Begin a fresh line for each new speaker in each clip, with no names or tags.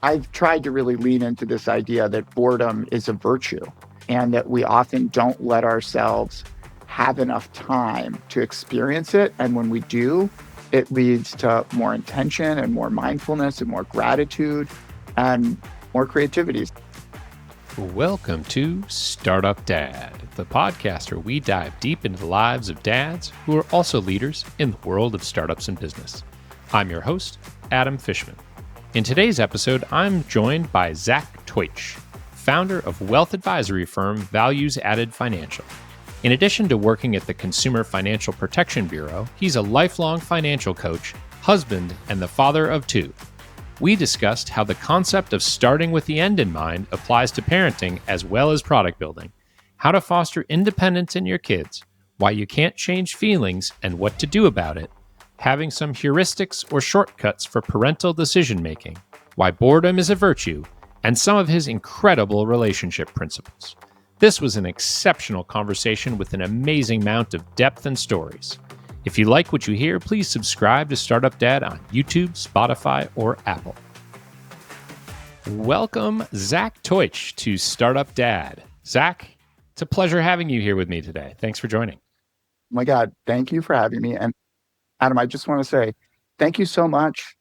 I've tried to really lean into this idea that boredom is a virtue and that we often don't let ourselves have enough time to experience it. And when we do, it leads to more intention and more mindfulness and more gratitude and more creativity.
Welcome to Startup Dad, the podcast where we dive deep into the lives of dads who are also leaders in the world of startups and business. I'm your host, Adam Fishman. In today's episode, I'm joined by Zach Teutsch, founder of wealth advisory firm Values Added Financial. In addition to working at the Consumer Financial Protection Bureau, he's a lifelong financial coach, husband, and the father of two. We discussed how the concept of starting with the end in mind applies to parenting as well as product building, how to foster independence in your kids, why you can't change feelings and what to do about it, having some heuristics or shortcuts for parental decision-making, why boredom is a virtue, and some of his incredible relationship principles. This was an exceptional conversation with an amazing amount of depth and stories. If you like what you hear, please subscribe to Startup Dad on YouTube, Spotify, or Apple. Welcome, Zach Teutsch, to Startup Dad. Zach, it's a pleasure having you here with me today. Thanks for joining.
Oh my God, thank you for having me. And Adam, I just want to say thank you so much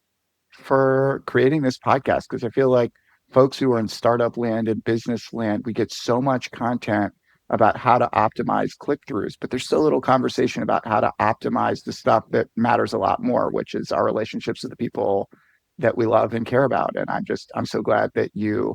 for creating this podcast, because I feel like folks who are in startup land and business land, we get so much content about how to optimize click-throughs, but there's so little conversation about how to optimize the stuff that matters a lot more, which is our relationships with the people that we love and care about. And I'm so glad that you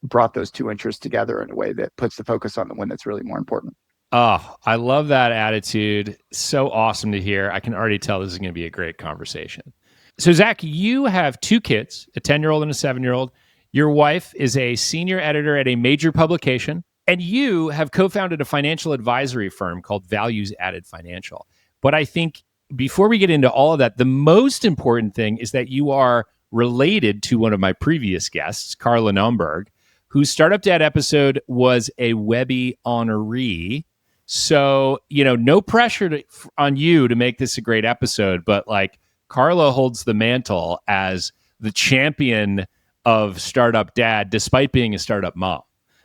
brought those two interests together in a way that puts the focus on the one that's really more important.
Oh, I love that attitude. So awesome to hear. I can already tell this is going to be a great conversation. So, Zach, you have two kids, a 10-year-old and a 7-year-old. Your wife is a senior editor at a major publication, and you have co-founded a financial advisory firm called Values Added Financial. But I think before we get into all of that, the most important thing is that you are related to one of my previous guests, Carla Naumburg, whose Startup Dad episode was a Webby honoree. So, no pressure on you to make this a great episode, but like Carla holds the mantle as the champion of Startup Dad, despite being a startup mom.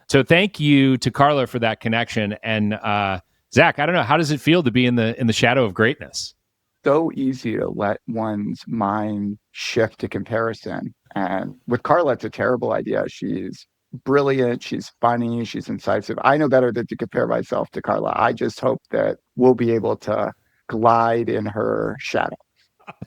So thank you to Carla for that connection. And Zach, I don't know, how does it feel to be in the shadow of greatness?
So easy to let one's mind shift to comparison. And with Carla, it's a terrible idea. She's brilliant, she's funny, she's incisive. I know better than to compare myself to Carla. I just hope that we'll be able to glide in her shadow.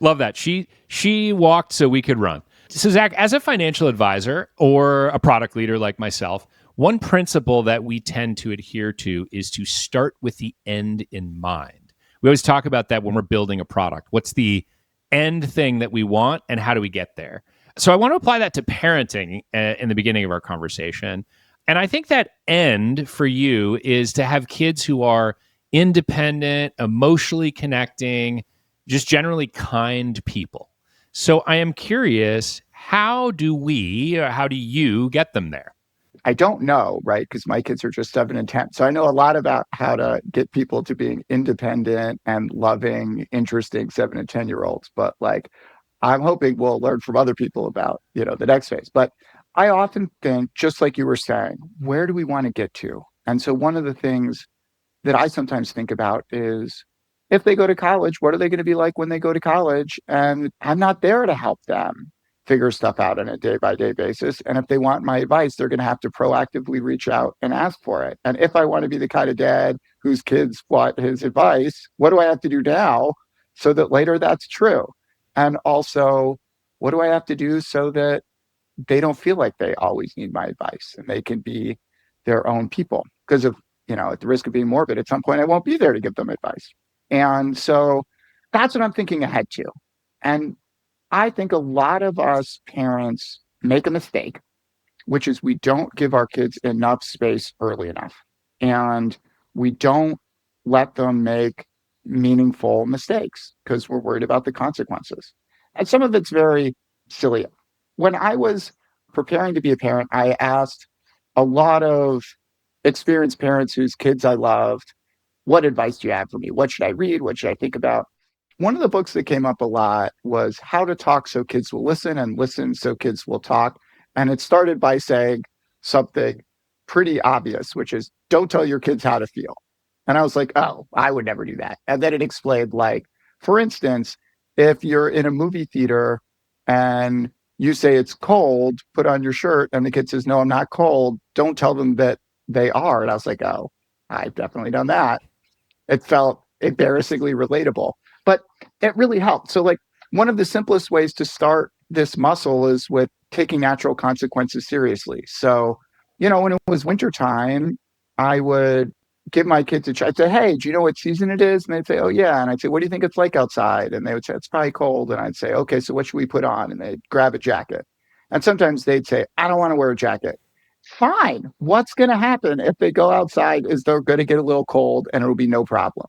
Love that. She walked so we could run. So Zach, as a financial advisor or a product leader like myself, one principle that we tend to adhere to is to start with the end in mind. We always talk about that when we're building a product. What's the end thing that we want and how do we get there? So I want to apply that to parenting in the beginning of our conversation. And I think that end for you is to have kids who are independent, emotionally connecting, just generally kind people. So I am curious, how do you get them there?
I don't know, right? Because my kids are just 7 and 10. So I know a lot about how to get people to being independent and loving, interesting 7 and 10-year-olds. But like, I'm hoping we'll learn from other people about, the next phase. But I often think, just like you were saying, where do we want to get to? And so one of the things that I sometimes think about is, if they go to college, what are they going to be like when they go to college? And I'm not there to help them figure stuff out on a day-by-day basis. And if they want my advice, they're going to have to proactively reach out and ask for it. And if I want to be the kind of dad whose kids want his advice, what do I have to do now so that later that's true? And also, what do I have to do so that they don't feel like they always need my advice and they can be their own people? Because if, at the risk of being morbid, at some point I won't be there to give them advice. And so that's what I'm thinking ahead to. And I think a lot of us parents make a mistake, which is we don't give our kids enough space early enough. And we don't let them make meaningful mistakes because we're worried about the consequences. And some of it's very silly. When I was preparing to be a parent, I asked a lot of experienced parents whose kids I loved, what advice do you have for me? What should I read? What should I think about? One of the books that came up a lot was How to Talk So Kids Will Listen and Listen So Kids Will Talk. And it started by saying something pretty obvious, which is don't tell your kids how to feel. And I was like, oh, I would never do that. And then it explained, like, for instance, if you're in a movie theater and you say it's cold, put on your shirt, and the kid says, no, I'm not cold, don't tell them that they are. And I was like, oh, I've definitely done that. It felt embarrassingly relatable, but it really helped. So, like, one of the simplest ways to start this muscle is with taking natural consequences seriously. So, when it was wintertime, I would give my kids a try. I'd say, hey, do you know what season it is? And they'd say, oh, yeah. And I'd say, what do you think it's like outside? And they would say, it's probably cold. And I'd say, okay, so what should we put on? And they'd grab a jacket. And sometimes they'd say, I don't want to wear a jacket. Fine. What's going to happen if they go outside is they're going to get a little cold and it'll be no problem.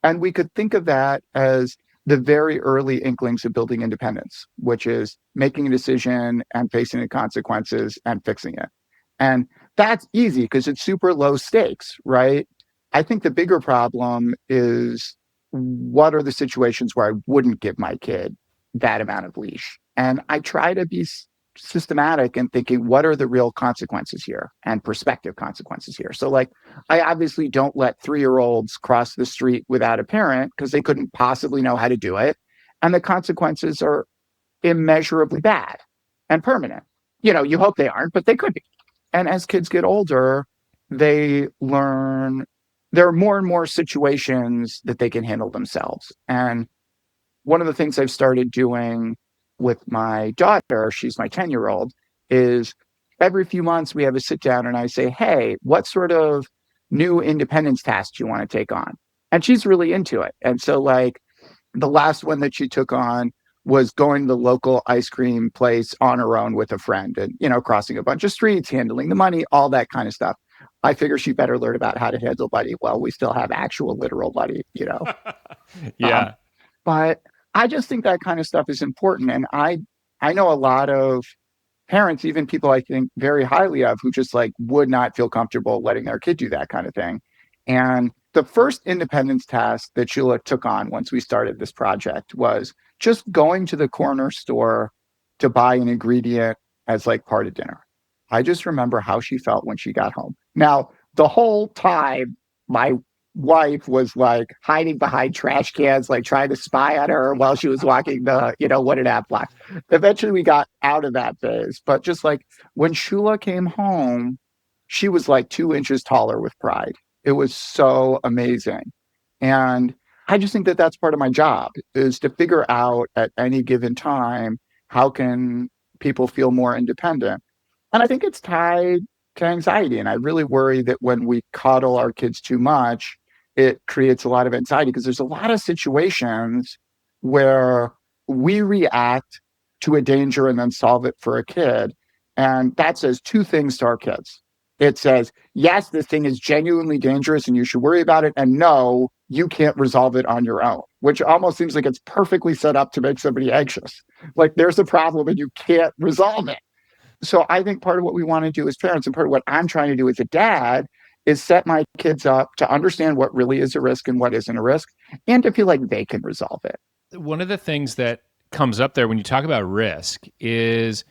And we could think of that as the very early inklings of building independence, which is making a decision and facing the consequences and fixing it. And that's easy because it's super low stakes, right? I think the bigger problem is what are the situations where I wouldn't give my kid that amount of leash? And I try to be systematic in thinking what are the real consequences here and prospective consequences here. So, like, I obviously don't let 3-year-olds cross the street without a parent because they couldn't possibly know how to do it. And the consequences are immeasurably bad and permanent. You hope they aren't, but they could be. And as kids get older, they learn there are more and more situations that they can handle themselves. And one of the things I've started doing with my daughter, she's my 10-year-old, is every few months we have a sit down and I say, hey, what sort of new independence tasks do you want to take on? And she's really into it. And so, like, the last one that she took on was going to the local ice cream place on her own with a friend and, crossing a bunch of streets, handling the money, all that kind of stuff. I figure she better learn about how to handle money while we still have actual literal money. Um,
Yeah.
but I just think that kind of stuff is important. And I know a lot of parents, even people I think very highly of, who just like would not feel comfortable letting their kid do that kind of thing. And the first independence task that Sheila took on once we started this project was just going to the corner store to buy an ingredient as like part of dinner. I just remember how she felt when she got home. Now, the whole time, my wife was like hiding behind trash cans, like trying to spy on her while she was walking the, 1.5 blocks. Eventually we got out of that phase. But just like when Shula came home, she was like 2 inches taller with pride. It was so amazing. And I just think that that's part of my job is to figure out at any given time, how can people feel more independent? And I think it's tied to anxiety. And I really worry that when we coddle our kids too much, it creates a lot of anxiety because there's a lot of situations where we react to a danger and then solve it for a kid. And that says two things to our kids. It says, yes, this thing is genuinely dangerous and you should worry about it. And no, you can't resolve it on your own, which almost seems like it's perfectly set up to make somebody anxious. Like there's a problem and you can't resolve it. So I think part of what we want to do as parents and part of what I'm trying to do as a dad is set my kids up to understand what really is a risk and what isn't a risk and to feel like they can resolve it.
One of the things that comes up there when you talk about risk is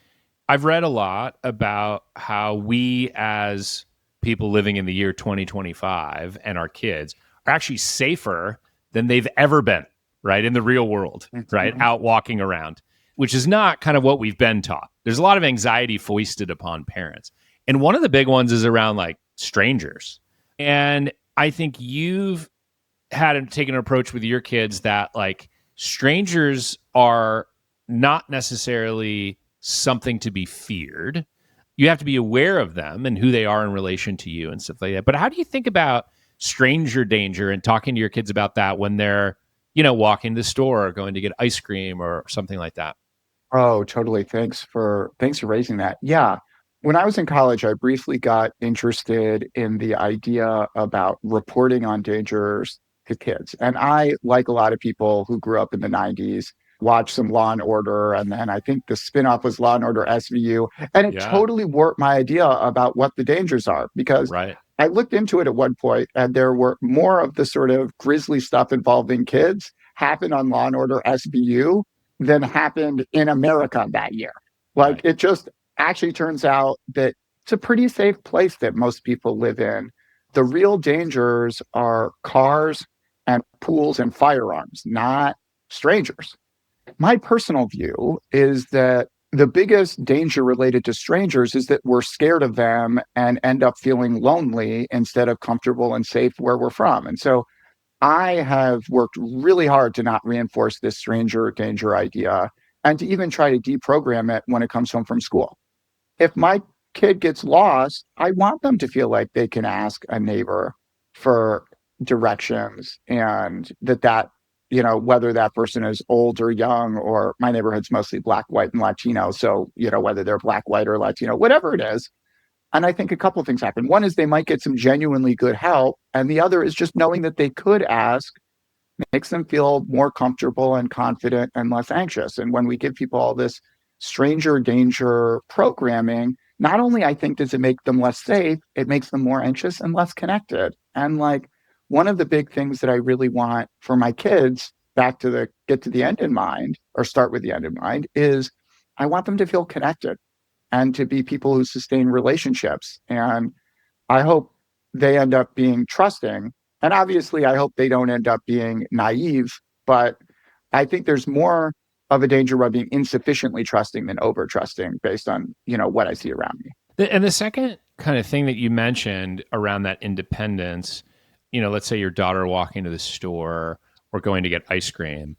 I've read a lot about how we as people living in the year 2025 and our kids are actually safer than they've ever been, right? In the real world, right?
Mm-hmm.
Out walking around, which is not kind of what we've been taught. There's a lot of anxiety foisted upon parents. And one of the big ones is around like strangers. And I think you've taken an approach with your kids that like strangers are not necessarily something to be feared. You have to be aware of them and who they are in relation to you and stuff like that. But how do you think about stranger danger and talking to your kids about that when they're, walking to the store or going to get ice cream or something like that?
Oh, totally. Thanks for raising that. Yeah. When I was in college, I briefly got interested in the idea about reporting on dangers to kids. And I, like a lot of people who grew up in the 90s, watched some Law and Order. And then I think the spinoff was Law and Order SVU. And it
Yeah.
totally warped my idea about what the dangers are because
Right.
I looked into it at one point and there were more of the sort of grisly stuff involving kids happened on Law and Order SVU than happened in America that year. Like
Right.
it just actually turns out that it's a pretty safe place that most people live in. The real dangers are cars and pools and firearms, not strangers. My personal view is that the biggest danger related to strangers is that we're scared of them and end up feeling lonely instead of comfortable and safe where we're from. And so I have worked really hard to not reinforce this stranger danger idea and to even try to deprogram it when it comes home from school. If my kid gets lost, I want them to feel like they can ask a neighbor for directions and whether that person is old or young, or my neighborhood's mostly black, white, and Latino. So, whether they're black, white, or Latino, whatever it is. And I think a couple of things happen. One is they might get some genuinely good help. And the other is just knowing that they could ask makes them feel more comfortable and confident and less anxious. And when we give people all this stranger danger programming, not only I think does it make them less safe, it makes them more anxious and less connected. And like one of the big things that I really want for my kids, back to the get to the end in mind or start with the end in mind, is I want them to feel connected and to be people who sustain relationships. And I hope they end up being trusting. And obviously, I hope they don't end up being naive. But I think there's more of a danger of being insufficiently trusting than over trusting based on, what I see around me.
And the second kind of thing that you mentioned around that independence, let's say your daughter walking to the store or going to get ice cream,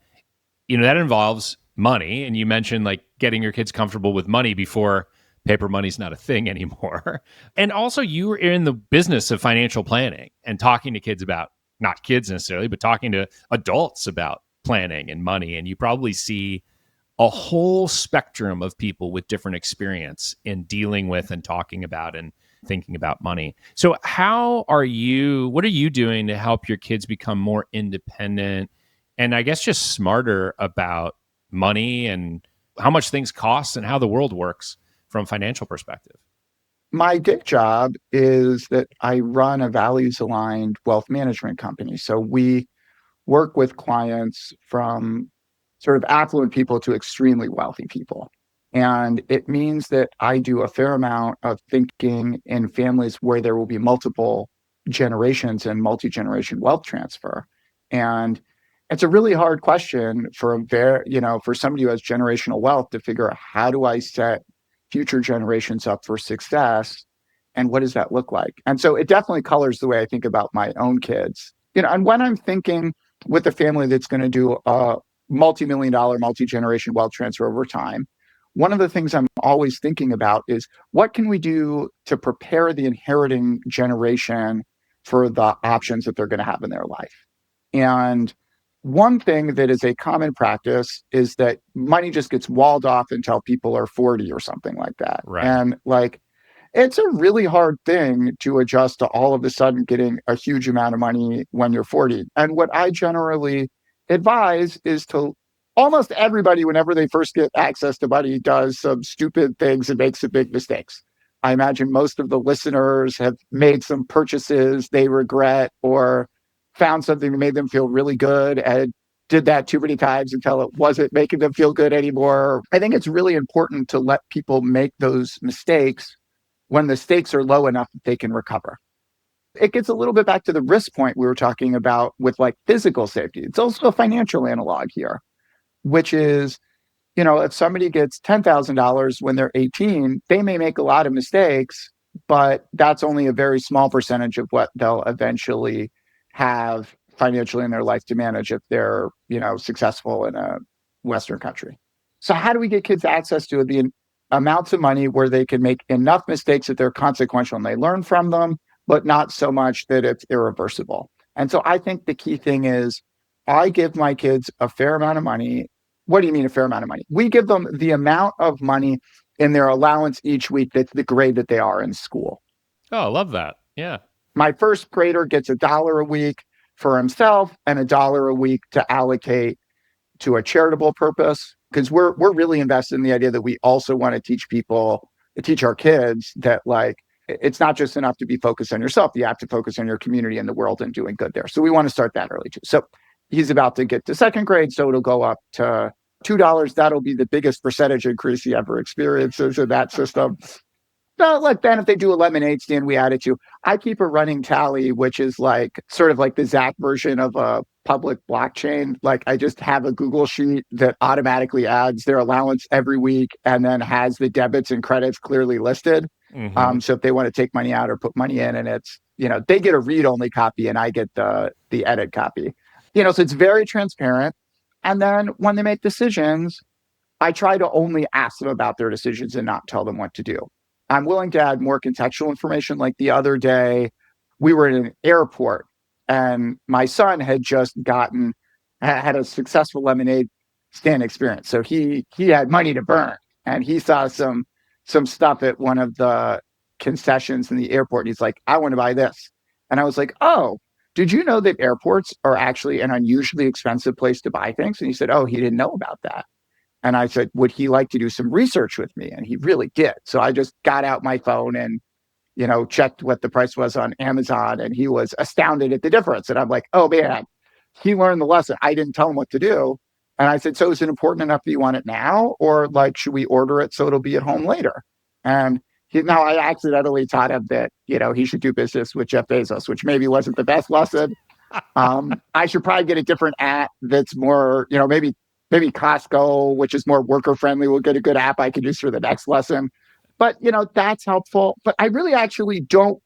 that involves money. And you mentioned like getting your kids comfortable with money before paper money's not a thing anymore. And also you were in the business of financial planning and talking to kids about, not kids necessarily, but talking to adults about planning and money. And you probably see a whole spectrum of people with different experience in dealing with and talking about and thinking about money. So what are you doing to help your kids become more independent and I guess just smarter about money and how much things cost and how the world works from a financial perspective?
My day job is that I run a values aligned wealth management company. So we work with clients from sort of affluent people to extremely wealthy people. And it means that I do a fair amount of thinking in families where there will be multiple generations and multi-generation wealth transfer. And it's a really hard question for for somebody who has generational wealth to figure out, how do I set future generations up for success? And what does that look like? And so it definitely colors the way I think about my own kids. And when I'm thinking with a family that's going to do a multi-million dollar, multi-generation wealth transfer over time, one of the things I'm always thinking about is what can we do to prepare the inheriting generation for the options that they're going to have in their life? And one thing that is a common practice is that money just gets walled off until people are 40 or something like that.
Right.
And like, it's a really hard thing to adjust to all of a sudden getting a huge amount of money when you're 40. And what I generally advise is to almost everybody, whenever they first get access to money, does some stupid things and makes some big mistakes. I imagine most of the listeners have made some purchases they regret or found something that made them feel really good and did that too many times until it wasn't making them feel good anymore. I think it's really important to let people make those mistakes when the stakes are low enough that they can recover. It gets a little bit back to the risk point we were talking about with like physical safety. It's also a financial analog here, which is, if somebody gets $10,000 when they're 18, they may make a lot of mistakes, but that's only a very small percentage of what they'll eventually have financially in their life to manage if they're, successful in a Western country. So how do we get kids access to the amounts of money where they can make enough mistakes that they're consequential and they learn from them, but not so much that it's irreversible? And so I think the key thing is I give my kids a fair amount of money. What do you mean a fair amount of money? We give them the amount of money in their allowance each week that's the grade that they are in school.
Oh, I love that. Yeah.
My first grader gets $1 a week for himself and $1 a week to allocate to a charitable purpose, because we're really invested in the idea that we also want to teach our kids that like it's not just enough to be focused on yourself. You have to focus on your community and the world and doing good there. So we want to start that early too. So he's about to get to second grade, so it'll go up to $2, that'll be the biggest percentage increase he ever experiences in that system. No, look, then if they do a lemonade stand, we add it to. I keep a running tally, which is like sort of like the Zach version of a public blockchain. Like I just have a Google sheet that automatically adds their allowance every week and then has the debits and credits clearly listed.
Mm-hmm.
So if they want to take money out or put money in, and it's, they get a read-only copy and I get the edit copy. So it's very transparent. And then when they make decisions, I try to only ask them about their decisions and not tell them what to do. I'm willing to add more contextual information. Like the other day, we were in an airport and my son had just had a successful lemonade stand experience. So he had money to burn and he saw some stuff at one of the concessions in the airport. And he's like, I want to buy this. And I was like, oh, did you know that airports are actually an unusually expensive place to buy things? And he said, oh, he didn't know about that. And I said, would he like to do some research with me? And he really did. So I just got out my phone and, checked what the price was on Amazon. And he was astounded at the difference. And I'm like, oh, man, he learned the lesson. I didn't tell him what to do. And I said, so is it important enough that you want it now? Or like, should we order it so it'll be at home later? And now I accidentally taught him that, he should do business with Jeff Bezos, which maybe wasn't the best lesson. I should probably get a different app that's more, maybe Costco, which is more worker friendly, will get a good app I can use for the next lesson. But, that's helpful. But I really actually don't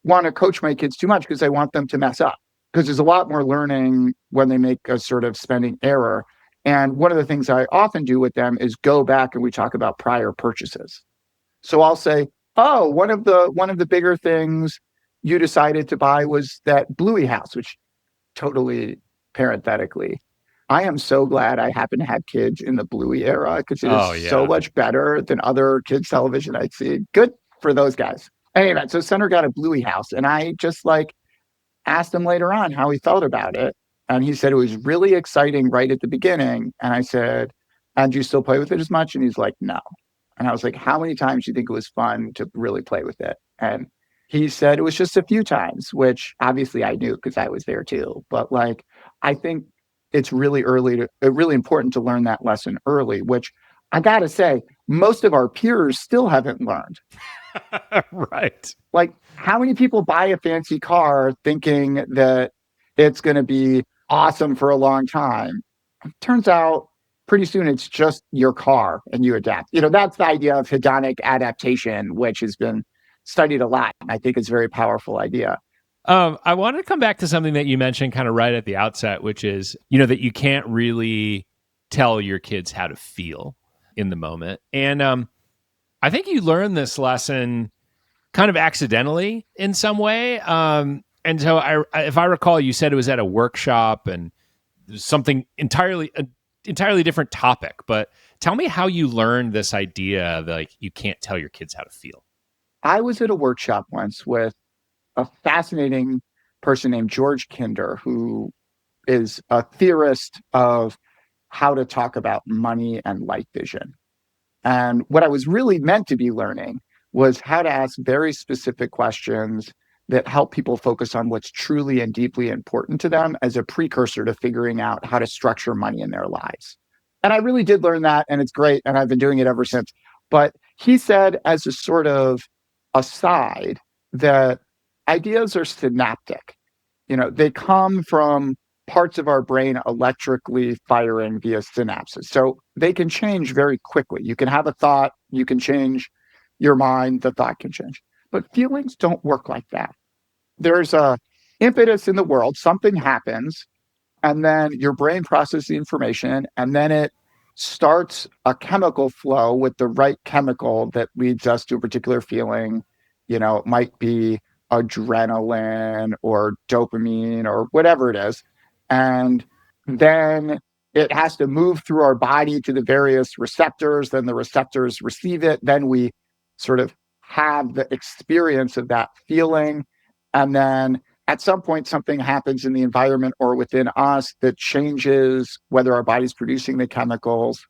want to coach my kids too much because I want them to mess up, because there's a lot more learning when they make a sort of spending error. And one of the things I often do with them is go back and we talk about prior purchases. So I'll say, oh, one of the bigger things you decided to buy was that Bluey house, which totally parenthetically, I am so glad I happen to have kids in the Bluey era because it
Oh
is so
yeah.
much better than other kids television I'd see. Good for those guys. Anyway, so Center got a Bluey house and I just like asked him later on how he felt about it. And he said it was really exciting right at the beginning. And I said, and do you still play with it as much? And he's like, no. And I was like, how many times do you think it was fun to really play with it? And he said it was just a few times, which obviously I knew because I was there too. But like, I think it's really really important to learn that lesson early, which I got to say, most of our peers still haven't learned.
Right.
Like, how many people buy a fancy car thinking that it's going to be awesome for a long time? Turns out pretty soon it's just your car and you adapt. That's the idea of hedonic adaptation, which has been studied a lot. I think it's a very powerful idea.
I wanted to come back to something that you mentioned kind of right at the outset, which is, that you can't really tell your kids how to feel in the moment. And I think you learned this lesson kind of accidentally in some way. And so if I recall, you said it was at a workshop and something entirely different topic, but tell me how you learned this idea that like you can't tell your kids how to feel.
I was at a workshop once with a fascinating person named George Kinder, who is a theorist of how to talk about money and light vision. And what I was really meant to be learning was how to ask very specific questions that help people focus on what's truly and deeply important to them as a precursor to figuring out how to structure money in their lives. And I really did learn that, and it's great, and I've been doing it ever since. But he said, as a sort of aside, that ideas are synaptic. They come from parts of our brain electrically firing via synapses. So they can change very quickly. You can have a thought, you can change your mind, the thought can change. But feelings don't work like that. There's a impetus in the world, something happens, and then your brain processes the information, and then it starts a chemical flow with the right chemical that leads us to a particular feeling. It might be adrenaline or dopamine or whatever it is. And then it has to move through our body to the various receptors. Then the receptors receive it. Then we sort of have the experience of that feeling. And then at some point, something happens in the environment or within us that changes whether our body's producing the chemicals.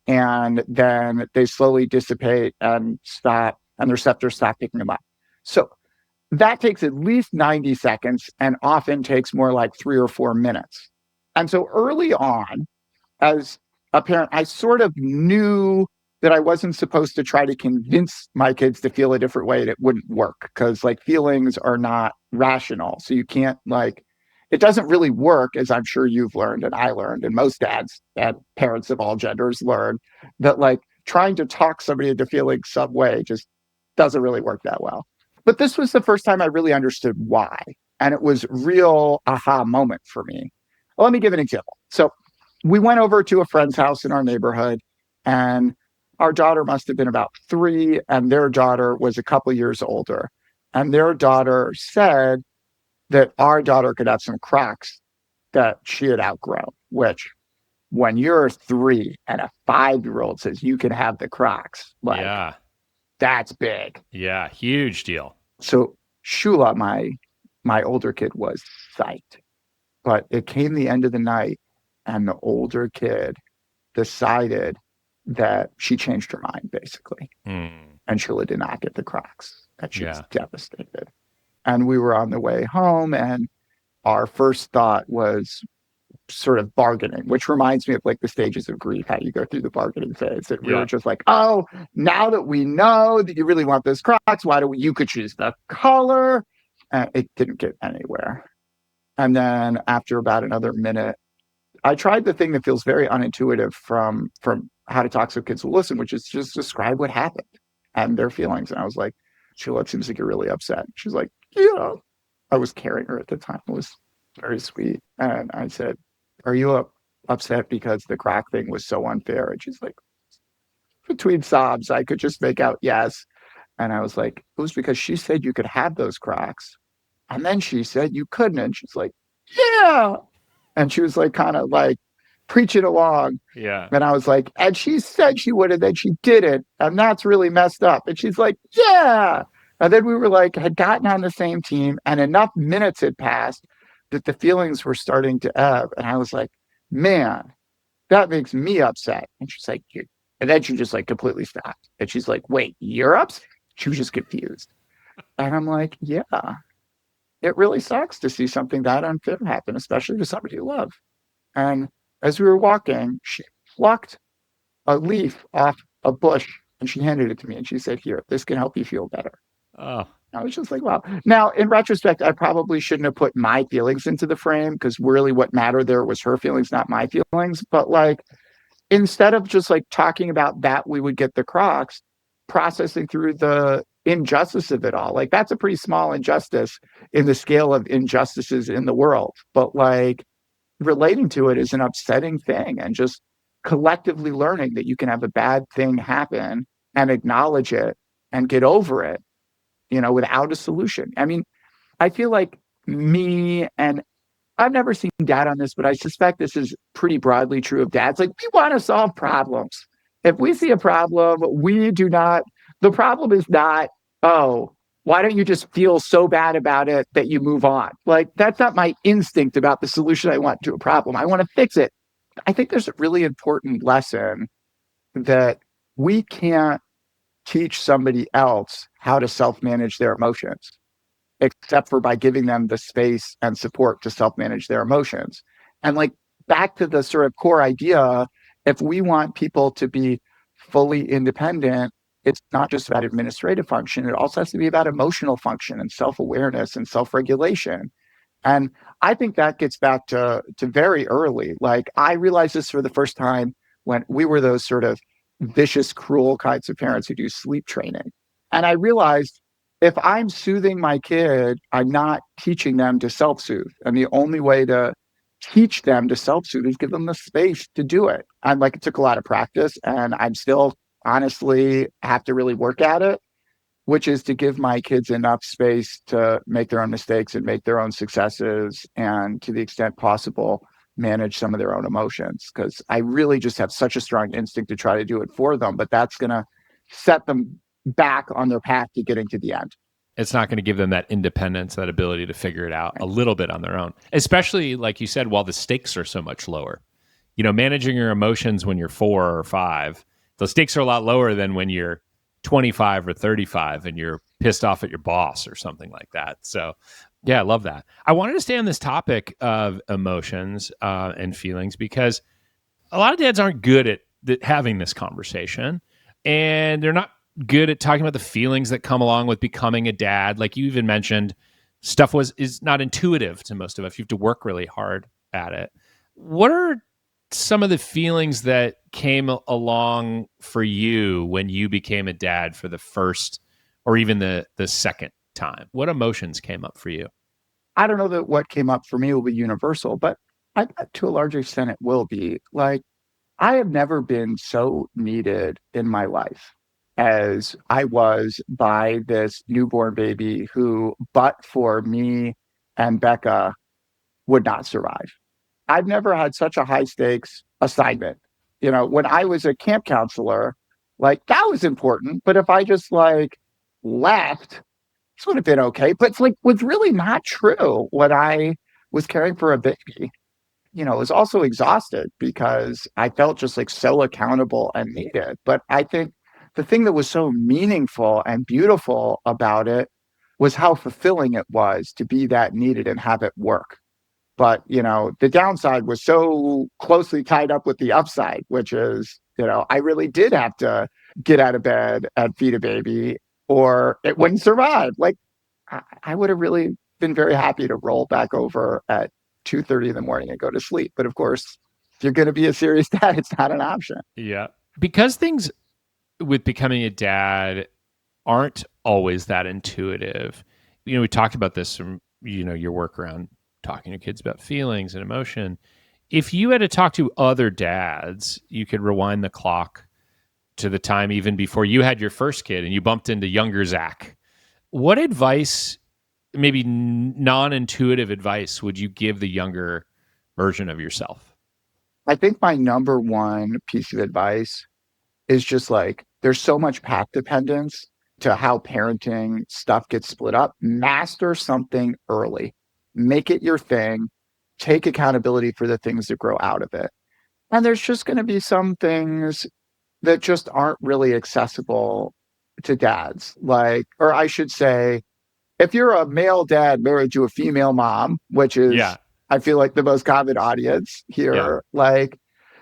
And then they slowly dissipate and stop, and the receptors stop picking them up. So that takes at least 90 seconds and often takes more like 3 or 4 minutes. And so early on, as a parent, I sort of knew that I wasn't supposed to try to convince my kids to feel a different way and it wouldn't work because like feelings are not rational. So you can't like, it doesn't really work, as I'm sure you've learned and I learned, and most dads and parents of all genders learn that like trying to talk somebody into feeling some way just doesn't really work that well. But this was the first time I really understood why. And it was real aha moment for me. Well, let me give an example. So we went over to a friend's house in our neighborhood, and our daughter must have been about 3, and their daughter was a couple years older. And their daughter said that our daughter could have some cracks that she had outgrown, which when you're 3 and a 5-year-old says you can have the cracks, like
Yeah.
that's big.
Yeah. Huge deal.
So Shula, my older kid, was psyched. But it came the end of the night, and the older kid decided that she changed her mind, basically. And Shula did not get the cracks, and she was devastated. And we were on the way home, and our first thought was sort of bargaining, which reminds me of like the stages of grief, how you go through the bargaining phase. And we were just like, oh, now that we know that you really want those cracks, why don't you could choose the color? And it didn't get anywhere. And then after about another minute, I tried the thing that feels very unintuitive from how to talk so kids will listen, which is just describe what happened and their feelings. And I was like, Sheila, it seems like you're really upset. She's like, yeah. I was carrying her at the time. It was very sweet. And I said, are you upset because the crack thing was so unfair? And she's like, between sobs, I could just make out yes. And I was like, it was because she said you could have those cracks. And then she said you couldn't. And she's like, yeah. And she was like, kind of like preaching along.
Yeah.
And I was like, and she said she would, and then she didn't. And that's really messed up. And she's like, yeah. And then we were like, had gotten on the same team, and enough minutes had passed that the feelings were starting to ebb. And I was like, man, that makes me upset. And she's like, you. And then she just like completely stopped. And she's like, wait, you're upset? She was just confused. And I'm like, yeah, it really sucks to see something that unfair happen, especially to somebody you love. And as we were walking, she plucked a leaf off a bush and she handed it to me. And she said, here, this can help you feel better.
Oh.
I was just like, wow. Now, in retrospect, I probably shouldn't have put my feelings into the frame because really what mattered there was her feelings, not my feelings. But like, instead of just like talking about that, we would get the crocks, processing through the injustice of it all. Like, that's a pretty small injustice in the scale of injustices in the world. But like, relating to it is an upsetting thing, and just collectively learning that you can have a bad thing happen and acknowledge it and get over it, without a solution. I mean, I feel like me, and I've never seen dad on this, but I suspect this is pretty broadly true of dads. Like, we want to solve problems. If we see a problem, the problem is not, oh, why don't you just feel so bad about it that you move on? Like, that's not my instinct about the solution I want to a problem. I want to fix it. I think there's a really important lesson that we can't teach somebody else how to self-manage their emotions, except for by giving them the space and support to self-manage their emotions. And like, back to the sort of core idea, if we want people to be fully independent, it's not just about administrative function. It also has to be about emotional function and self-awareness and self-regulation. And I think that gets back to very early. Like, I realized this for the first time when we were those sort of vicious, cruel kinds of parents who do sleep training. And I realized if I'm soothing my kid, I'm not teaching them to self-soothe. And the only way to teach them to self-soothe is give them the space to do it. And like, it took a lot of practice, and I'm still honestly have to really work at it, which is to give my kids enough space to make their own mistakes and make their own successes, and to the extent possible, manage some of their own emotions. Because I really just have such a strong instinct to try to do it for them, but that's going to set them back on their path to getting to the end.
It's not going to give them that independence, that ability to figure it out a little bit on their own, especially like you said, while the stakes are so much lower. Managing your emotions when you're 4 or 5, the stakes are a lot lower than when you're 25 or 35 and you're pissed off at your boss or something like that. So yeah, I love that. I wanted to stay on this topic of emotions and feelings because a lot of dads aren't good at having this conversation, and they're not good at talking about the feelings that come along with becoming a dad. Like you even mentioned, stuff is not intuitive to most of us. You have to work really hard at it. What are some of the feelings that came along for you when you became a dad for the first or even the second time? What emotions came up for you?
I don't know that what came up for me will be universal, but to a large extent, it will be. Like, I have never been so needed in my life as I was by this newborn baby who, but for me and Becca, would not survive. I've never had such a high stakes assignment. You know, when I was a camp counselor, like that was important. But if I just like left, this would have been okay. But it's like was really not true when I was caring for a baby. You know, I was also exhausted because I felt just like so accountable and needed. But I think the thing that was so meaningful and beautiful about it was how fulfilling it was to be that needed and have it work. But, you know, the downside was so closely tied up with the upside, which is, you know, I really did have to get out of bed and feed a baby or it wouldn't survive. Like I would have really been very happy to roll back over at 2:30 in the morning and go to sleep. But of course, if you're going to be a serious dad, it's not an option.
Yeah. Because things with becoming a dad aren't always that intuitive. You know, we talked about this from, your work around talking to kids about feelings and emotion. If you had to talk to other dads, you could rewind the clock to the time even before you had your first kid and you bumped into younger Zach. What advice, maybe non-intuitive advice, would you give the younger version of yourself?
I think my number one piece of advice is just like there's so much path dependence to how parenting stuff gets split up. Master something early, make it your thing, take accountability for the things that grow out of it. And there's just going to be some things that just aren't really accessible to dads. Like, or I should say, if you're a male dad married to a female mom, which
Yeah.
is, I feel like the most common audience
Yeah.
here, like,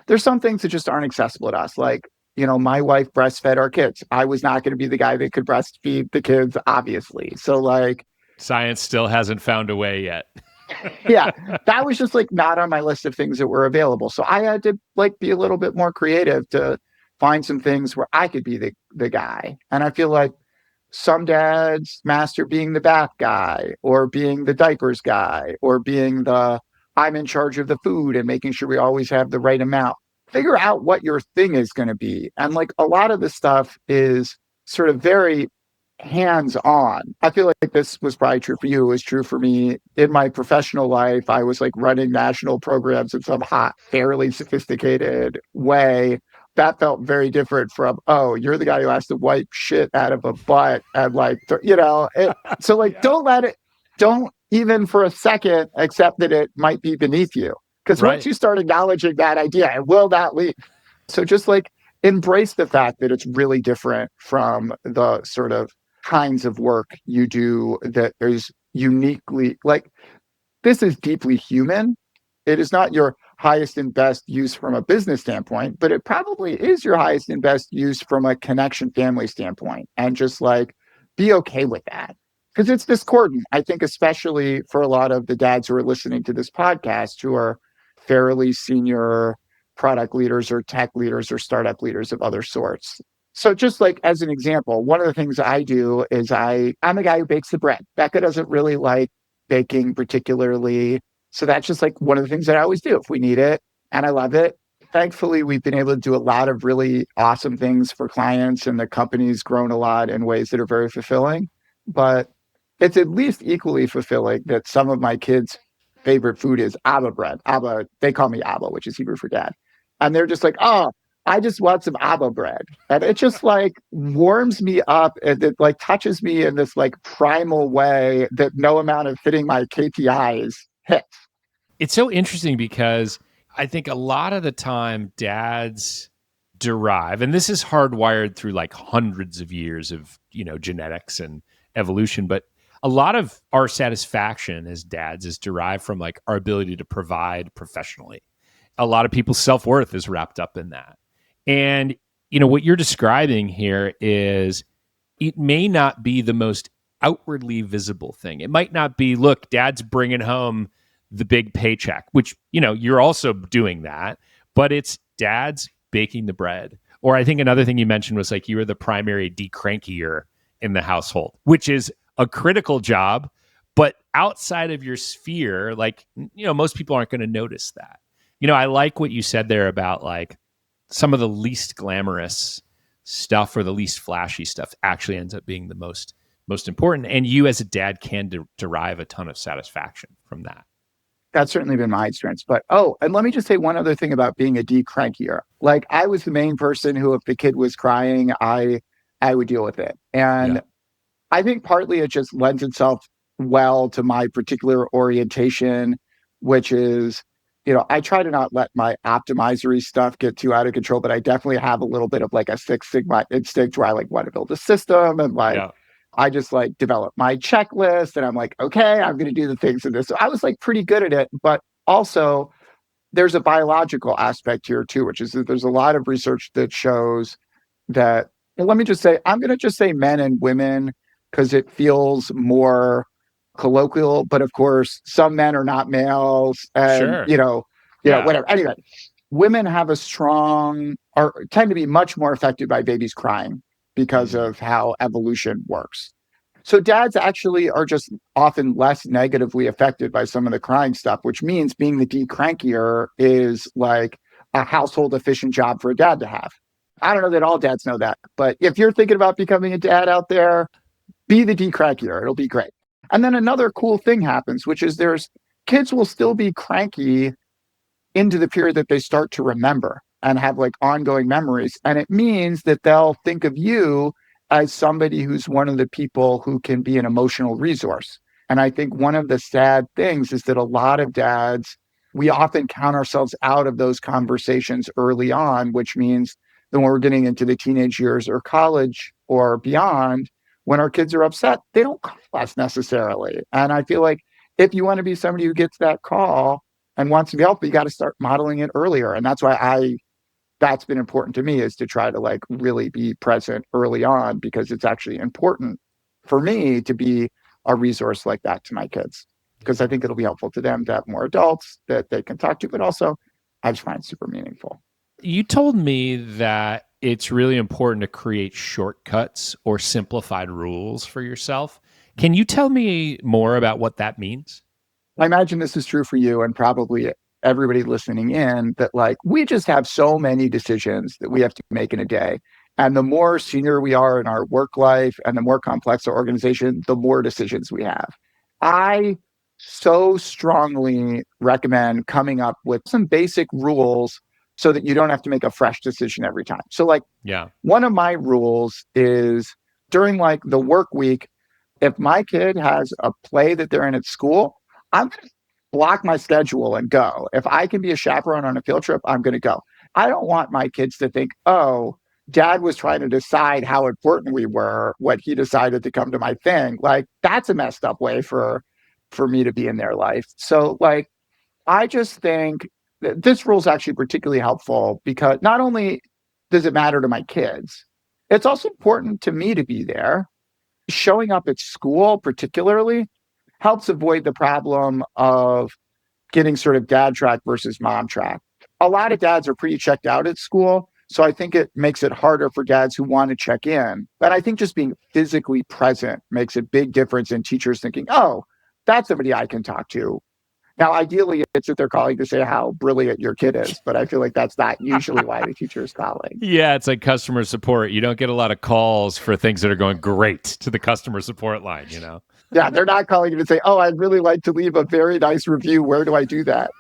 there's some things that just aren't accessible to us. Like, you know, my wife breastfed our kids. I was not going to be the guy that could breastfeed the kids, obviously. So, like,
Science still hasn't found a way yet.
yeah, that was just like not on my list of things that were available. So I had to like be a little bit more creative to find some things where I could be the guy. And I feel like some dads master being the bath guy or being the diapers guy or being the I'm in charge of the food and making sure we always have the right amount. Figure out what your thing is going to be. And like a lot of the stuff is sort of very hands on. I feel like this was probably true for you. It was true for me in my professional life. I was like running national programs in some hot, fairly sophisticated way. That felt very different from, oh, you're the guy who has to wipe shit out of a butt and like, so like,
Yeah.
don't even for a second accept that it might be beneath you. Because once
Right.
you start acknowledging that idea, it will not leave. So just like embrace the fact that it's really different from the sort of kinds of work you do that is uniquely like this is deeply human. It is not your highest and best use from a business standpoint, but it probably is your highest and best use from a connection family standpoint. And just like be okay with that. Because it's discordant. I think, especially for a lot of the dads who are listening to this podcast who are fairly senior product leaders or tech leaders or startup leaders of other sorts. So just like as an example, one of the things I do is I'm a guy who bakes the bread. Becca doesn't really like baking particularly. So that's just like one of the things that I always do if we need it. And I love it. Thankfully, we've been able to do a lot of really awesome things for clients, and the company's grown a lot in ways that are very fulfilling. But it's at least equally fulfilling that some of my kids' favorite food is Abba bread. Abba, they call me Abba, which is Hebrew for dad. And they're just like, oh, I just want some Abba bread. And it just like warms me up and it like touches me in this like primal way that no amount of fitting my KPIs hits.
It's so interesting because I think a lot of the time dads derive, and this is hardwired through like hundreds of years of, genetics and evolution, but a lot of our satisfaction as dads is derived from like our ability to provide professionally. a lot of people's self-worth is wrapped up in that. And, what you're describing here is it may not be the most outwardly visible thing. It might not be, look, dad's bringing home the big paycheck, which, you're also doing that, but it's dad's baking the bread. Or I think another thing you mentioned was like you were the primary decrankier in the household, which is a critical job, but outside of your sphere, like, most people aren't going to notice that. I like what you said there about like some of the least glamorous stuff or the least flashy stuff actually ends up being the most important. And you as a dad can derive a ton of satisfaction from that.
That's certainly been my experience. But, and let me just say one other thing about being a decrankier. Like, I was the main person who, if the kid was crying, I would deal with it. And
Yeah.
I think partly it just lends itself well to my particular orientation, which is, I try to not let my optimizery stuff get too out of control, but I definitely have a little bit of like a Six Sigma instinct where I like want to build a system and like,
Yeah.
I just like develop my checklist and I'm like, okay, I'm going to do the things in this. So I was like pretty good at it, but also there's a biological aspect here too, which is that there's a lot of research that shows that, and let me just say, I'm going to just say men and women because it feels more colloquial, but of course, some men are not males and,
Sure. Yeah.
whatever. Anyway, women have or tend to be much more affected by babies crying because of how evolution works. So dads actually are just often less negatively affected by some of the crying stuff, which means being the decrankier is like a household efficient job for a dad to have. I don't know that all dads know that, but if you're thinking about becoming a dad out there, be the decrankier. It'll be great. And then another cool thing happens, which is kids will still be cranky into the period that they start to remember and have like ongoing memories. And it means that they'll think of you as somebody who's one of the people who can be an emotional resource. And I think one of the sad things is that a lot of dads, we often count ourselves out of those conversations early on, which means that when we're getting into the teenage years or college or beyond, when our kids are upset, they don't call us necessarily. And I feel like if you want to be somebody who gets that call and wants to be helpful, you got to start modeling it earlier. And that's why that's been important to me, is to try to like really be present early on, because it's actually important for me to be a resource like that to my kids, because I think it'll be helpful to them to have more adults that they can talk to, but also I just find it super meaningful.
You told me that it's really important to create shortcuts or simplified rules for yourself. Can you tell me more about what that means?
I imagine this is true for you and probably everybody listening in, that like we just have so many decisions that we have to make in a day. And the more senior we are in our work life and the more complex our organization, the more decisions we have. I so strongly recommend coming up with some basic rules so that you don't have to make a fresh decision every time. So like one of my rules is during like the work week, if my kid has a play that they're in at school, I'm going to block my schedule and go. If I can be a chaperone on a field trip, I'm going to go. I don't want my kids to think, oh, dad was trying to decide how important we were when he decided to come to my thing. Like, that's a messed up way for me to be in their life. So like, I just think that this rule is actually particularly helpful because not only does it matter to my kids, it's also important to me to be there. Showing up at school particularly helps avoid the problem of getting sort of dad track versus mom track. A lot of dads are pretty checked out at school, so I think it makes it harder for dads who want to check in. But I think just being physically present makes a big difference in teachers thinking, oh, that's somebody I can talk to. Now, ideally, it's that they're calling to say how brilliant your kid is, but I feel like that's not usually why the teacher is calling.
Yeah, it's like customer support. You don't get a lot of calls for things that are going great to the customer support line,
Yeah, they're not calling you to say, oh, I'd really like to leave a very nice review. Where do I do that?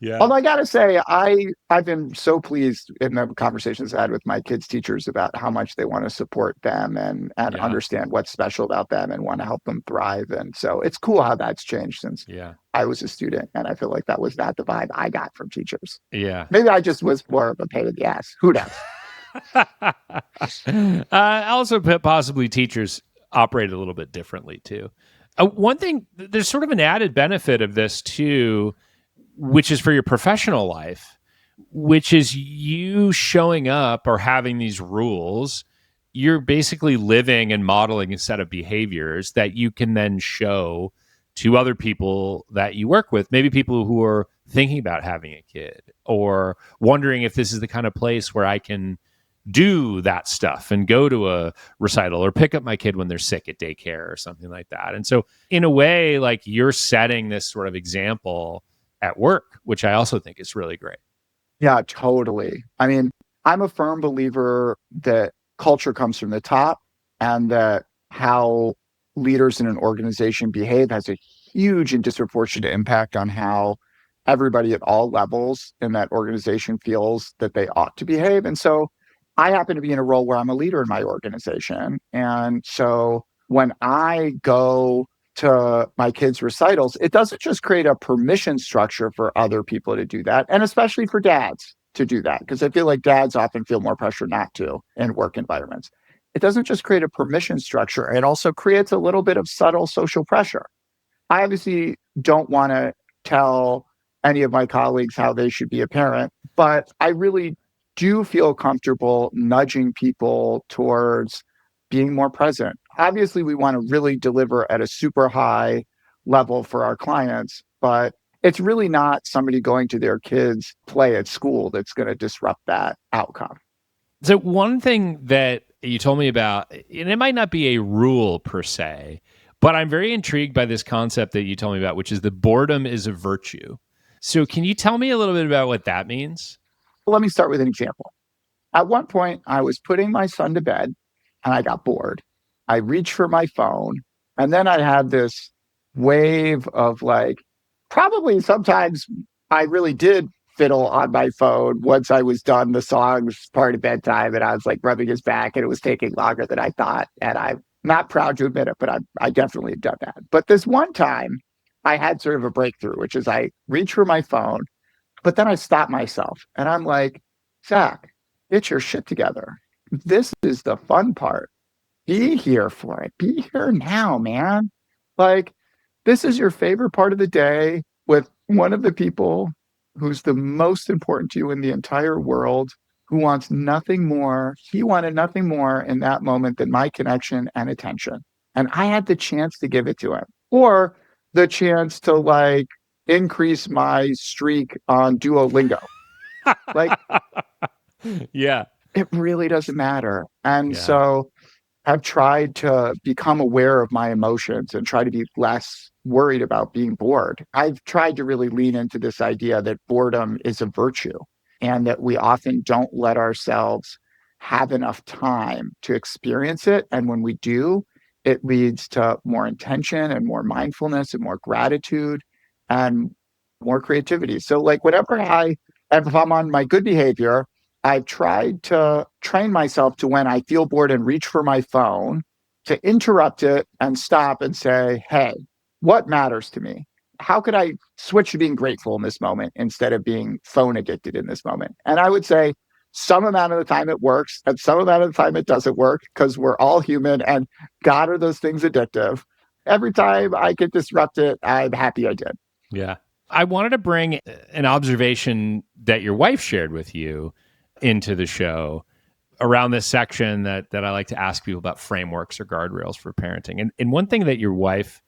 Yeah.
Although I got to say, I've been so pleased in the conversations I had with my kids' teachers about how much they want to support them and understand what's special about them and want to help them thrive. And so it's cool how that's changed since I was a student. And I feel like that was not the vibe I got from teachers.
Yeah.
Maybe I just was more of a pain in the ass. Who knows?
Also, possibly teachers operate a little bit differently too. One thing, there's sort of an added benefit of this too. which is for your professional life, which is you showing up or having these rules. You're basically living and modeling a set of behaviors that you can then show to other people that you work with, maybe people who are thinking about having a kid or wondering if this is the kind of place where I can do that stuff and go to a recital or pick up my kid when they're sick at daycare or something like that. And so, in a way, like you're setting this sort of example at work, which I also think is really great.
Yeah, totally. I mean, I'm a firm believer that culture comes from the top and that how leaders in an organization behave has a huge and disproportionate impact on how everybody at all levels in that organization feels that they ought to behave. And so I happen to be in a role where I'm a leader in my organization. And so when I go to my kids' recitals, it doesn't just create a permission structure for other people to do that, and especially for dads to do that, because I feel like dads often feel more pressure not to in work environments. It doesn't just create a permission structure, it also creates a little bit of subtle social pressure. I obviously don't want to tell any of my colleagues how they should be a parent, but I really do feel comfortable nudging people towards being more present. Obviously, we want to really deliver at a super high level for our clients, but it's really not somebody going to their kids' play at school that's going to disrupt that outcome.
So, one thing that you told me about, and it might not be a rule per se, but I'm very intrigued by this concept that you told me about, which is that boredom is a virtue. So, can you tell me a little bit about what that means?
Well, let me start with an example. At one point, I was putting my son to bed and I got bored. I reached for my phone, and then I had this wave of like, probably sometimes I really did fiddle on my phone once I was done the song's part of bedtime and I was like rubbing his back and it was taking longer than I thought. And I'm not proud to admit it, but I definitely have done that. But this one time, I had sort of a breakthrough, which is I reached for my phone, but then I stopped myself and I'm like, Zach, get your shit together. This is the fun part. Be here for it. Be here now, man. Like, this is your favorite part of the day with one of the people who's the most important to you in the entire world, who wants nothing more. He wanted nothing more in that moment than my connection and attention. And I had the chance to give it to him, or the chance to like increase my streak on Duolingo. Like,
Yeah.
it really doesn't matter. And
Yeah.
so I've tried to become aware of my emotions and try to be less worried about being bored. I've tried to really lean into this idea that boredom is a virtue and that we often don't let ourselves have enough time to experience it. And when we do, it leads to more intention and more mindfulness and more gratitude and more creativity. So, like, if I'm on my good behavior, I've tried to train myself to when I feel bored and reach for my phone to interrupt it and stop and say, hey, what matters to me? How could I switch to being grateful in this moment instead of being phone addicted in this moment? And I would say some amount of the time it works and some amount of the time it doesn't work because we're all human and God, are those things addictive. Every time I get disrupted, I'm happy I did.
Yeah. I wanted to bring an observation that your wife shared with you into the show around this section that I like to ask people about frameworks or guardrails for parenting. And one thing that your wife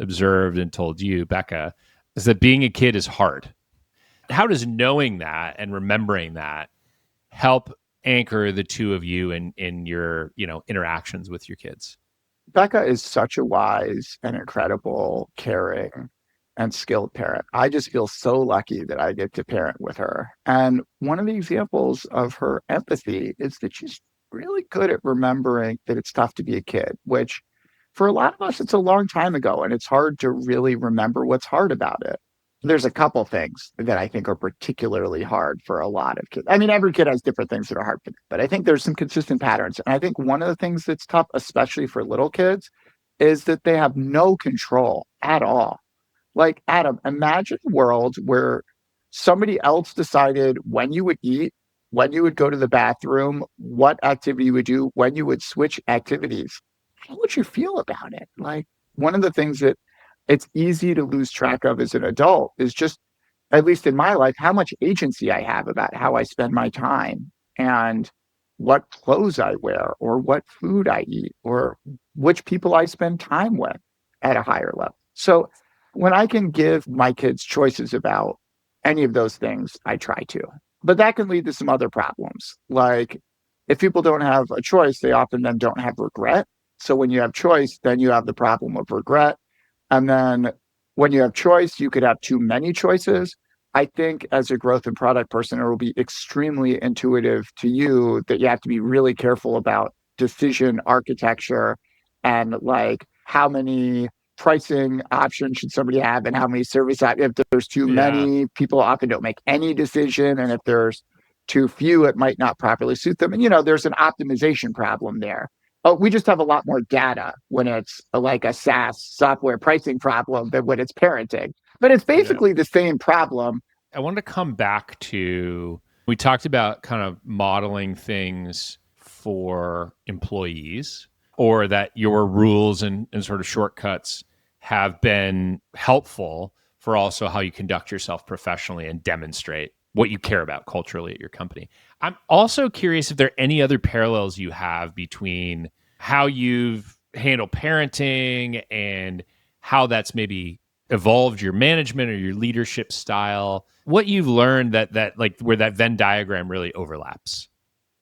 observed and told you, Becca, is that being a kid is hard. How does knowing that and remembering that help anchor the two of you in your, interactions with your kids?
Becca is such a wise and incredible, caring, and skilled parent. I just feel so lucky that I get to parent with her. And one of the examples of her empathy is that she's really good at remembering that it's tough to be a kid, which for a lot of us, it's a long time ago, and it's hard to really remember what's hard about it. There's a couple things that I think are particularly hard for a lot of kids. I mean, every kid has different things that are hard for them, but I think there's some consistent patterns. And I think one of the things that's tough, especially for little kids, is that they have no control at all. Like, Adam, imagine a world where somebody else decided when you would eat, when you would go to the bathroom, what activity you would do, when you would switch activities. How would you feel about it? Like, one of the things that it's easy to lose track of as an adult is just at least in my life, how much agency I have about how I spend my time and what clothes I wear or what food I eat or which people I spend time with at a higher level. So when I can give my kids choices about any of those things, I try to. But that can lead to some other problems. Like if people don't have a choice, they often then don't have regret. So when you have choice, then you have the problem of regret. And then when you have choice, you could have too many choices. I think as a growth and product person, it will be extremely intuitive to you that you have to be really careful about decision architecture and like how many pricing options should somebody have and how many service options. If there's too
Yeah.
many, people often don't make any decision. And if there's too few, it might not properly suit them. And, you know, there's an optimization problem there. Oh, we just have a lot more data when it's like a SaaS software pricing problem than when it's parenting. But it's
Yeah.
basically the same problem.
I wanted to come back to, we talked about kind of modeling things for employees, or that your rules and sort of shortcuts have been helpful for also how you conduct yourself professionally and demonstrate what you care about culturally at your company. I'm also curious if there are any other parallels you have between how you've handled parenting and how that's maybe evolved your management or your leadership style, what you've learned that like where that Venn diagram really overlaps.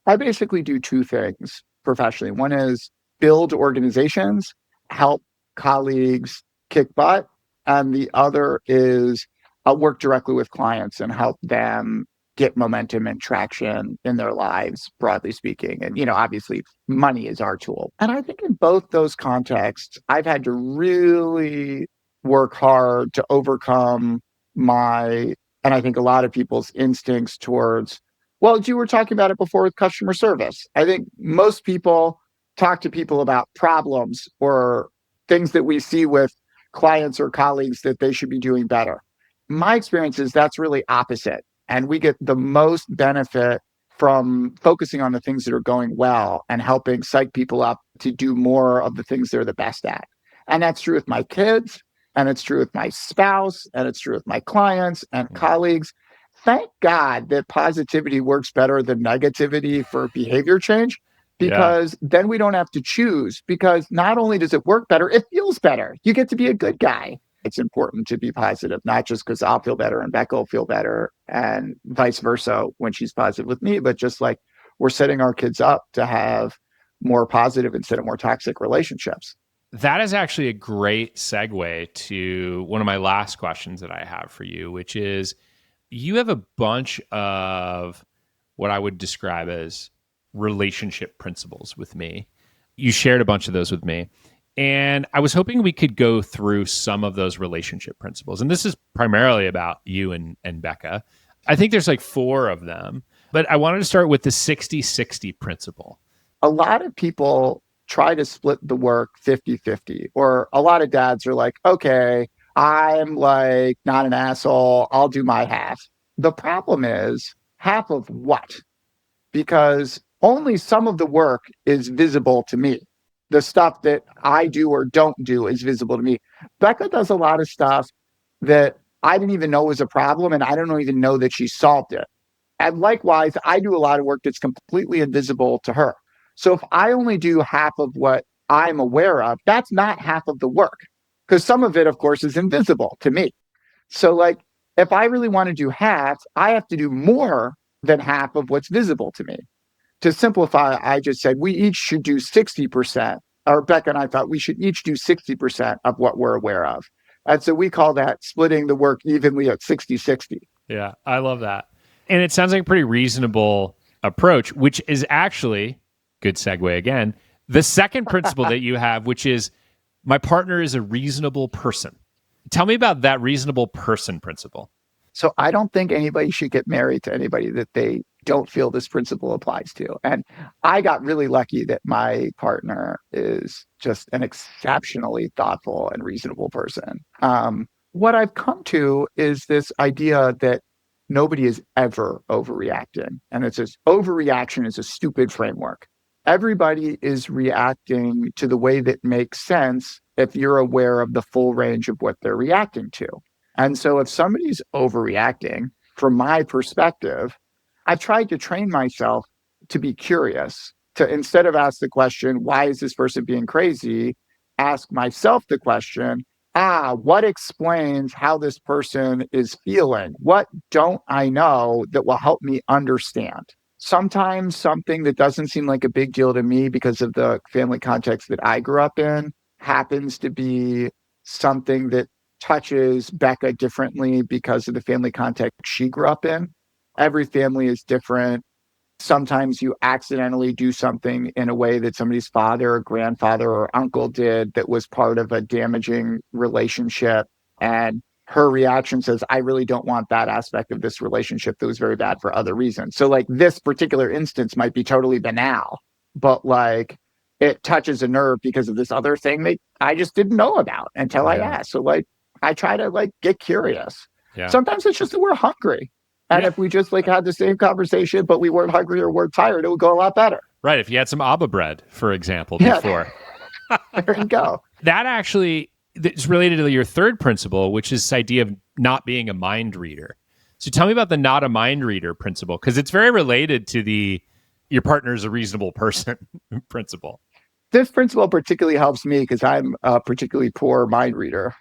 I basically do two things professionally. One is build organizations, help colleagues kick butt. And the other is work directly with clients and help them get momentum and traction in their lives, broadly speaking. And, you know, obviously money is our tool. And I think in both those contexts, I've had to really work hard to overcome my, and I think a lot of people's instincts towards, well, you were talking about it before with customer service. I think most people talk to people about problems or things that we see with clients or colleagues that they should be doing better. My experience is that's really opposite. And we get the most benefit from focusing on the things that are going well and helping psych people up to do more of the things they're the best at. And that's true with my kids, and it's true with my spouse, and it's true with my clients and colleagues. Thank God that positivity works better than negativity for behavior change,
Yeah.
because then we don't have to choose. Because not only does it work better, it feels better. You get to be a good guy. It's important to be positive, not just because I'll feel better and Becca will feel better and vice versa when she's positive with me, but just like we're setting our kids up to have more positive instead of more toxic relationships.
That is actually a great segue to one of my last questions that I have for you, which is you have a bunch of what I would describe as relationship principles with me. You shared a bunch of those with me. And I was hoping we could go through some of those relationship principles. And this is primarily about you and Becca. I think there's like four of them, but I wanted to start with the 60-60 principle.
A lot of people try to split the work 50-50, or a lot of dads are like, okay, I'm like not an asshole. I'll do my half. The problem is half of what? Because only some of the work is visible to me. The stuff that I do or don't do is visible to me. Becca does a lot of stuff that I didn't even know was a problem, and I don't even know that she solved it. And likewise, I do a lot of work that's completely invisible to her. So if I only do half of what I'm aware of, that's not half of the work, because some of it, of course, is invisible to me. So, like, if I really want to do half, I have to do more than half of what's visible to me. To simplify, I just said we each should do 60%, or Becca and I thought we should each do 60% of what we're aware of. And so we call that splitting the work evenly at 60-60.
Yeah, I love that. And it sounds like a pretty reasonable approach, which is actually, good segue again, the second principle that you have, which is my partner is a reasonable person. Tell me about that reasonable person principle.
So I don't think anybody should get married to anybody that they don't feel this principle applies to. And I got really lucky that my partner is just an exceptionally thoughtful and reasonable person. What I've come to is this idea that nobody is ever overreacting. And it's this overreaction is a stupid framework. Everybody is reacting to the way that makes sense if you're aware of the full range of what they're reacting to. And so if somebody's overreacting, from my perspective, I've tried to train myself to be curious, to instead of ask the question, why is this person being crazy? Ask myself the question, what explains how this person is feeling? What don't I know that will help me understand? Sometimes something that doesn't seem like a big deal to me because of the family context that I grew up in happens to be something that touches Becca differently because of the family context she grew up in. Every family is different. Sometimes you accidentally do something in a way that somebody's father or grandfather or uncle did that was part of a damaging relationship. And her reaction says, I really don't want that aspect of this relationship that was very bad for other reasons. So like this particular instance might be totally banal, but like it touches a nerve because of this other thing that I just didn't know about until I asked. So like I try to like get curious.
Yeah.
Sometimes it's just that we're hungry. And if we just like had the same conversation, but we weren't hungry or weren't tired, it would go a lot better.
Right. If you had some Abba bread, for example, before.
There you go.
That actually is related to your third principle, which is this idea of not being a mind reader. So tell me about the not a mind reader principle, because it's very related to the your partner is a reasonable person principle.
This principle particularly helps me because I'm a particularly poor mind reader.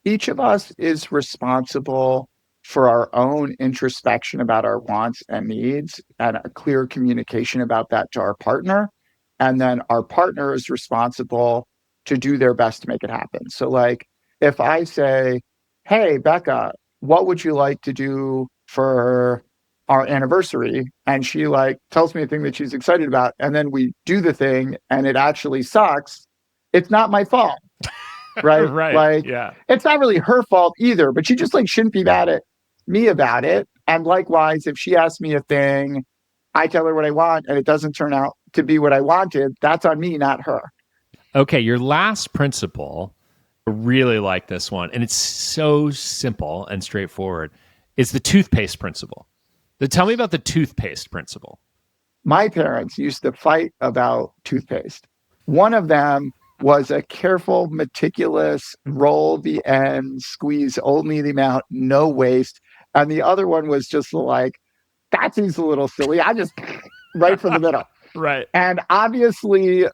Each of us is responsible for our own introspection about our wants and needs and a clear communication about that to our partner. And then our partner is responsible to do their best to make it happen. So like if I say, hey, Becca, what would you like to do for our anniversary? And she like tells me a thing that she's excited about. And then we do the thing and it actually sucks. It's not my fault. Right.
Right.
Like,
yeah.
It's not really her fault either, but she just like shouldn't be mad at me about it. And likewise, if she asks me a thing, I tell her what I want and it doesn't turn out to be what I wanted. That's on me, not her.
Okay. Your last principle, I really like this one. And it's so simple and straightforward. It's the toothpaste principle. Tell me about the toothpaste principle.
My parents used to fight about toothpaste. One of them was a careful, meticulous, roll the end, squeeze only the amount, no waste. And the other one was just like, that seems a little silly. I just right from the middle.
Right.
And obviously,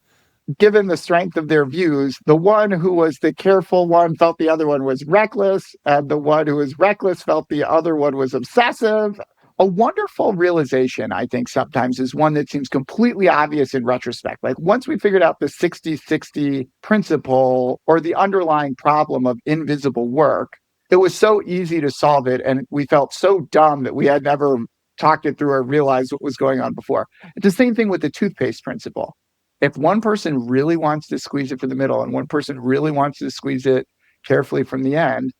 given the strength of their views, the one who was the careful one felt the other one was reckless, and the one who was reckless felt the other one was obsessive. A wonderful realization, I think, sometimes is one that seems completely obvious in retrospect. Like once we figured out the 60-60 principle or the underlying problem of invisible work, it was so easy to solve it. And we felt so dumb that we had never talked it through or realized what was going on before. It's the same thing with the toothpaste principle. If one person really wants to squeeze it from the middle and one person really wants to squeeze it carefully from the end,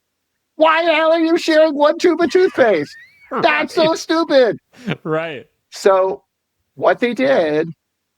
why the hell are you sharing one tube of toothpaste? That's so stupid.
Right.
So what they did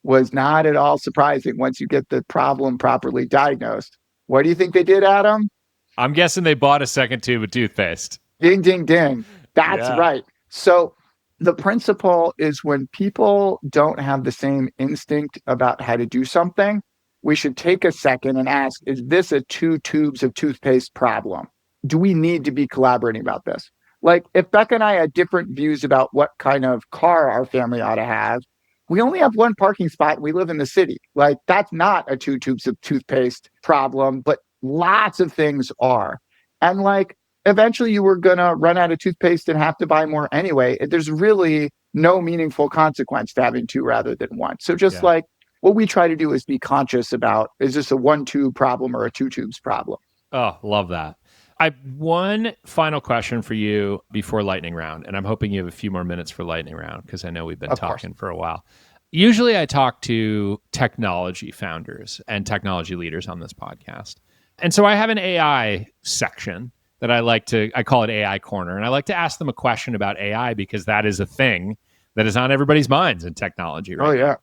was not at all surprising once you get the problem properly diagnosed. What do you think they did, Adam?
I'm guessing they bought a second tube of toothpaste.
Ding, ding, ding. That's right. So the principle is when people don't have the same instinct about how to do something, we should take a second and ask, is this a 2 tubes of toothpaste problem? Do we need to be collaborating about this? Like if Becca and I had different views about what kind of car our family ought to have, we only have one parking spot and we live in the city. Like that's not a 2 tubes of toothpaste problem, but lots of things are. And like eventually you were going to run out of toothpaste and have to buy more anyway. There's really no meaningful consequence to having 2 rather than 1. So just like what we try to do is be conscious about, is this a 1 tube problem or a 2 tubes problem?
Oh, love that. I have one final question for you before lightning round, and I'm hoping you have a few more minutes for lightning round because I know we've been talking for a while. Usually I talk to technology founders and technology leaders on this podcast. And so I have an AI section that I call it AI Corner. And I like to ask them a question about AI because that is a thing that is on everybody's minds in technology, right?
Oh, yeah.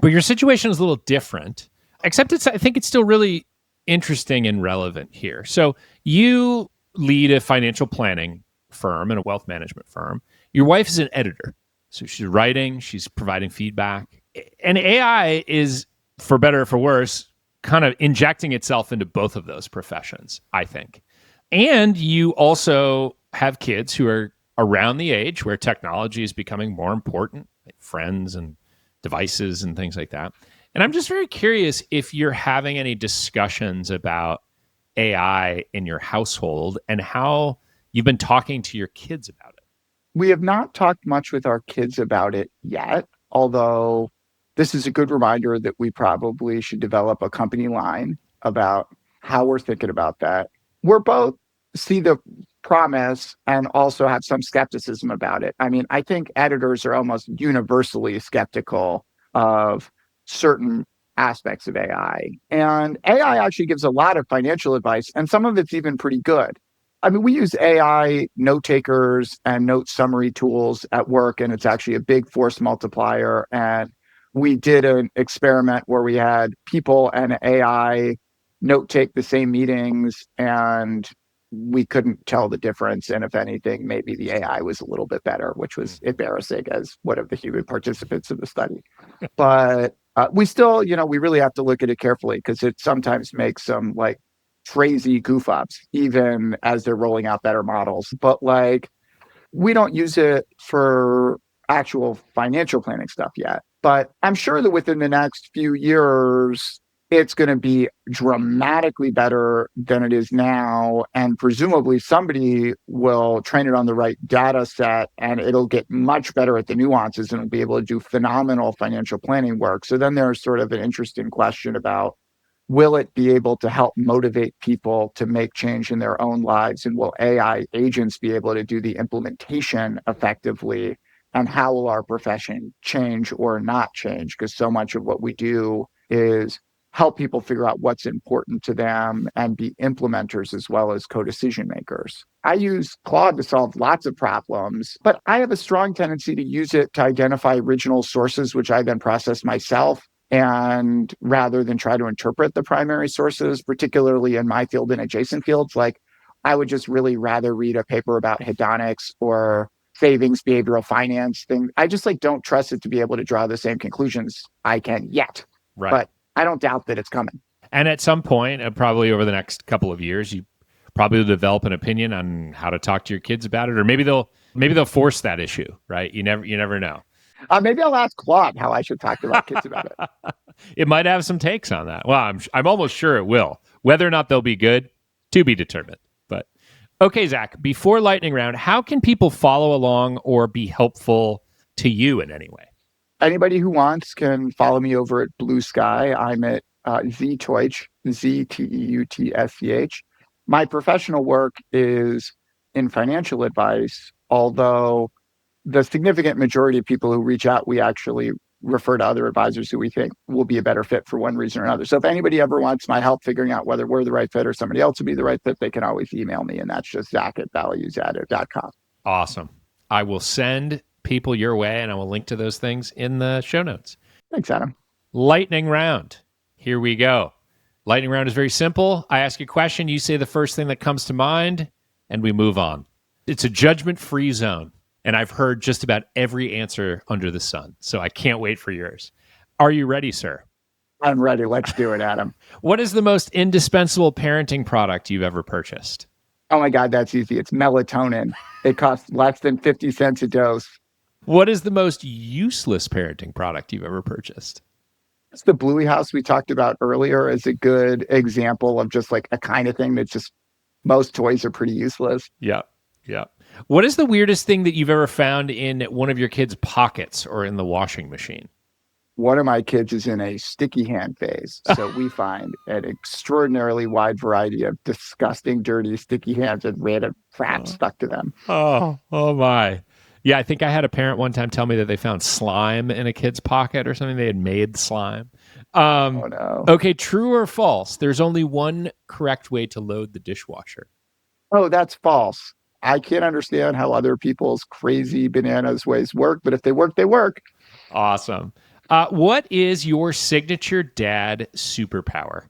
But your situation is a little different, except I think it's still really interesting and relevant here. So you lead a financial planning firm and a wealth management firm. Your wife is an editor. So she's writing, she's providing feedback. And AI is, for better or for worse, kind of injecting itself into both of those professions, I think. And you also have kids who are around the age where technology is becoming more important, like friends and devices and things like that. And I'm just very curious if you're having any discussions about AI in your household and how you've been talking to your kids about it.
We have not talked much with our kids about it yet, although this is a good reminder that we probably should develop a company line about how we're thinking about that. We're both see the promise and also have some skepticism about it. I mean, I think editors are almost universally skeptical of certain aspects of AI. And AI actually gives a lot of financial advice, and some of it's even pretty good. I mean, we use AI note takers and note summary tools at work, and it's actually a big force multiplier. And we did an experiment where we had people and AI note take the same meetings, and we couldn't tell the difference. And if anything, maybe the AI was a little bit better, which was embarrassing as one of the human participants in the study. But we still, we really have to look at it carefully because it sometimes makes some like crazy goof ups, even as they're rolling out better models. But like, we don't use it for actual financial planning stuff yet. But I'm sure that within the next few years, it's going to be dramatically better than it is now. And presumably somebody will train it on the right data set and it'll get much better at the nuances and it'll be able to do phenomenal financial planning work. So then there's sort of an interesting question about, will it be able to help motivate people to make change in their own lives? And will AI agents be able to do the implementation effectively? And how will our profession change or not change? Because so much of what we do is help people figure out what's important to them and be implementers as well as co-decision makers. I use Claude to solve lots of problems, but I have a strong tendency to use it to identify original sources, which I then process myself. And rather than try to interpret the primary sources, particularly in my field and adjacent fields, like I would just really rather read a paper about hedonics or savings behavioral finance thing. I just like don't trust it to be able to draw the same conclusions I can yet.
Right.
But I don't doubt that it's coming.
And at some point, probably over the next couple of years, you probably will develop an opinion on how to talk to your kids about it, or maybe they'll force that issue, right? You never know.
Maybe I'll ask Claude how I should talk to my kids about it.
It might have some takes on that. Well, I'm almost sure it will. Whether or not they'll be good, to be determined. But okay, Zach, before lightning round, how can people follow along or be helpful to you in any way?
Anybody who wants can follow me over at Blue Sky. I'm at Teutsch, Zteutsch. My professional work is in financial advice, although the significant majority of people who reach out, we actually refer to other advisors who we think will be a better fit for one reason or another. So if anybody ever wants my help figuring out whether we're the right fit or somebody else would be the right fit, they can always email me. And that's just zach@valuesadded.com.
Awesome. I will send people your way and I will link to those things in the show notes.
Thanks, Adam.
Lightning round. Here we go. Lightning round is very simple. I ask a question, you say the first thing that comes to mind, and we move on. It's a judgment-free zone. And I've heard just about every answer under the sun. So I can't wait for yours. Are you ready, sir?
I'm ready. Let's do it, Adam.
What is the most indispensable parenting product you've ever purchased?
Oh my God, that's easy. It's melatonin. It costs less than 50 cents a dose.
What is the most useless parenting product you've ever purchased?
It's the Bluey House we talked about earlier as a good example of just like a kind of thing that's just, most toys are pretty useless.
Yeah. What is the weirdest thing that you've ever found in one of your kids' pockets or in the washing machine?
One of my kids is in a sticky hand phase. So we find an extraordinarily wide variety of disgusting, dirty, sticky hands and random crap stuck to them.
Oh my. Yeah, I think I had a parent one time tell me that they found slime in a kid's pocket or something. They had made slime.
Oh no.
Okay, true or false? There's only one correct way to load the dishwasher.
Oh, that's false. I can't understand how other people's crazy bananas ways work, but if they work, they work.
Awesome. What is your signature dad superpower?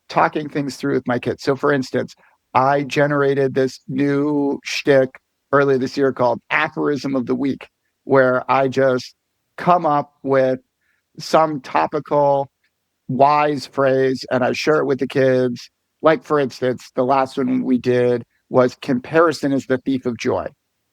Talking things through with my kids. So, for instance, I generated this new shtick earlier this year called Aphorism of the Week, where I just come up with some topical, wise phrase and I share it with the kids. Like, for instance, the last one we did was comparison is the thief of joy.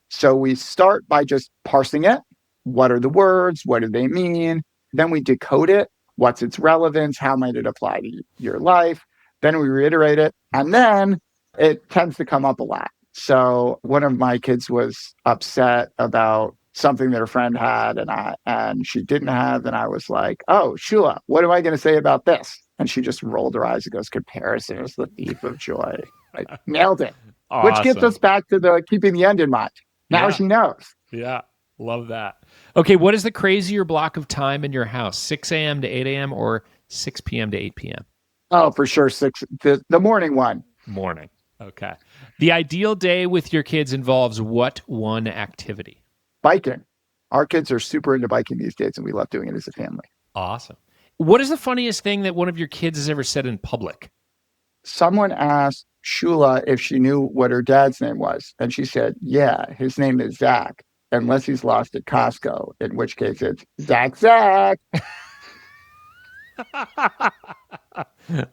So we start by just parsing it. What are the words? What do they mean? Then we decode it. What's its relevance? How might it apply to your life? Then we reiterate it. And then it tends to come up a lot. So one of my kids was upset about something that her friend had and she didn't have. And I was like, oh, Shula, what am I going to say about this? And she just rolled her eyes and goes, comparison is the thief of joy. I nailed it.
Awesome.
Which gets us back to the keeping the end in mind. Now she knows.
Yeah. Love that. Okay. What is the crazier block of time in your house? 6 a.m. to 8 a.m. or 6 p.m. to 8 p.m.?
Oh, for sure. The morning one.
Morning. Okay. The ideal day with your kids involves what one activity?
Biking. Our kids are super into biking these days, and we love doing it as a family.
Awesome. What is the funniest thing that one of your kids has ever said in public?
Someone asked Shula if she knew what her dad's name was. And she said, yeah, his name is Zach, unless he's lost at Costco, in which case it's Zach.
I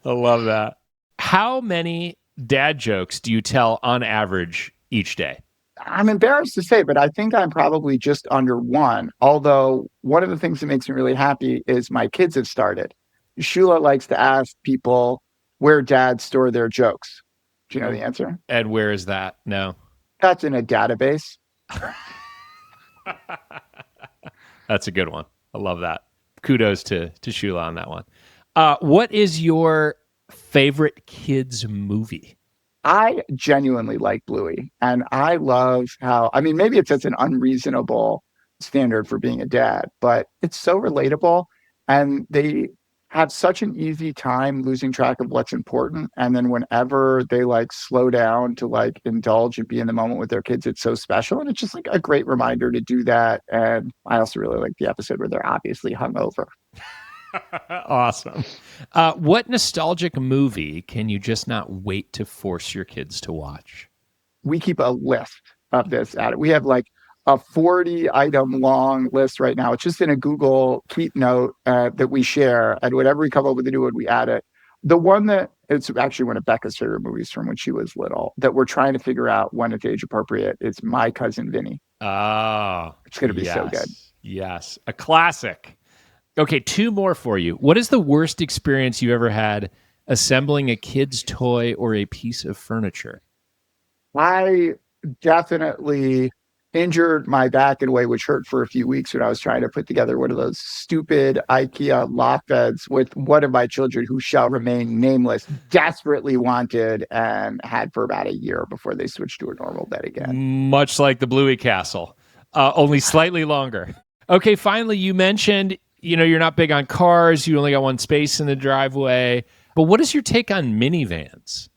love that. How many dad jokes do you tell on average each day?
I'm embarrassed to say, but I think I'm probably just under one. Although one of the things that makes me really happy is my kids have started. Shula likes to ask people where dads store their jokes. Do you know the answer?
And where is that? No.
That's in a database.
That's a good one. I love that. Kudos to Shula on that one. What is your favorite kids movie?
I genuinely like Bluey, and I love how, I mean, maybe it's an unreasonable standard for being a dad, but it's so relatable, and they have such an easy time losing track of what's important. And then whenever they like slow down to like indulge and be in the moment with their kids, it's so special. And it's just like a great reminder to do that. And I also really like the episode where they're obviously hungover.
Awesome. What nostalgic movie can you just not wait to force your kids to watch?
We keep a list of this at it. We have like a 40-item long list right now. It's just in a Google Keep note that we share. And whenever we come up with a new one, we add it. The one that it's actually one of Becca's favorite movies from when she was little that we're trying to figure out when it's age appropriate. It's My Cousin Vinny.
Oh,
it's going to be so good.
Yes. A classic. Okay, two more for you. What is the worst experience you ever had assembling a kid's toy or a piece of furniture?
I definitely injured my back in a way which hurt for a few weeks when I was trying to put together one of those stupid IKEA loft beds with one of my children who shall remain nameless, desperately wanted and had for about a year before they switched to a normal bed again.
Much like the Bluey Castle, only slightly longer. Okay, finally, you mentioned, you're not big on cars. You only got one space in the driveway. But what is your take on minivans?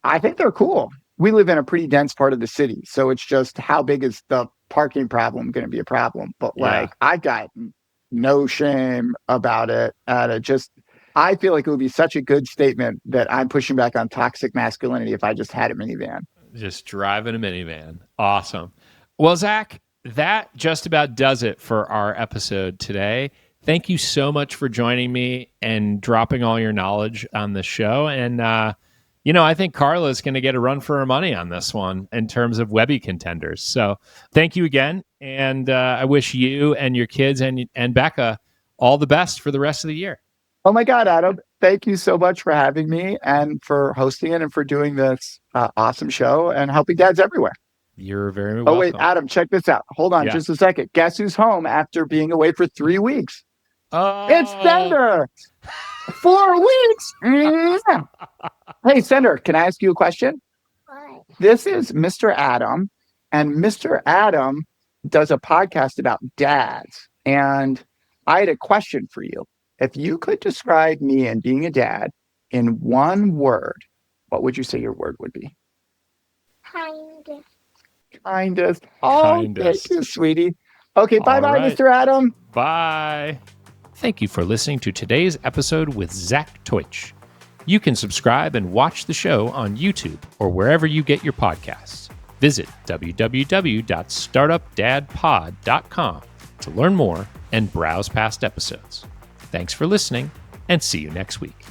I think they're cool. We live in a pretty dense part of the city. So it's just how big is the parking problem going to be a problem? But I got no shame about it. And I feel like it would be such a good statement that I'm pushing back on toxic masculinity if I just had a minivan.
Just driving a minivan. Awesome. Well, Zach, that just about does it for our episode today. Thank you so much for joining me and dropping all your knowledge on the show. And, I think Carla's going to get a run for her money on this one in terms of Webby contenders. So thank you again. And I wish you and your kids and Becca all the best for the rest of the year.
Oh, my God, Adam. Thank you so much for having me and for hosting it and for doing this awesome show and helping dads everywhere.
You're very welcome.
Oh, wait, Adam, check this out. Hold on just a second. Guess who's home after being away for 3 weeks?
Oh.
It's Sender. 4 weeks. Hey, Sender, can I ask you a question?
What?
This is Mr. Adam, and Mr. Adam does a podcast about dads. And I had a question for you. If you could describe me and being a dad in one word, what would you say your word would be?
Kindest.
Kindest. Oh,
Kindest.
thank you, sweetie. Okay, bye-bye,
right.
Mr. Adam.
Bye. Thank you for listening to today's episode with Zach Teutsch. You can subscribe and watch the show on YouTube or wherever you get your podcasts. Visit www.startupdadpod.com to learn more and browse past episodes. Thanks for listening, and see you next week.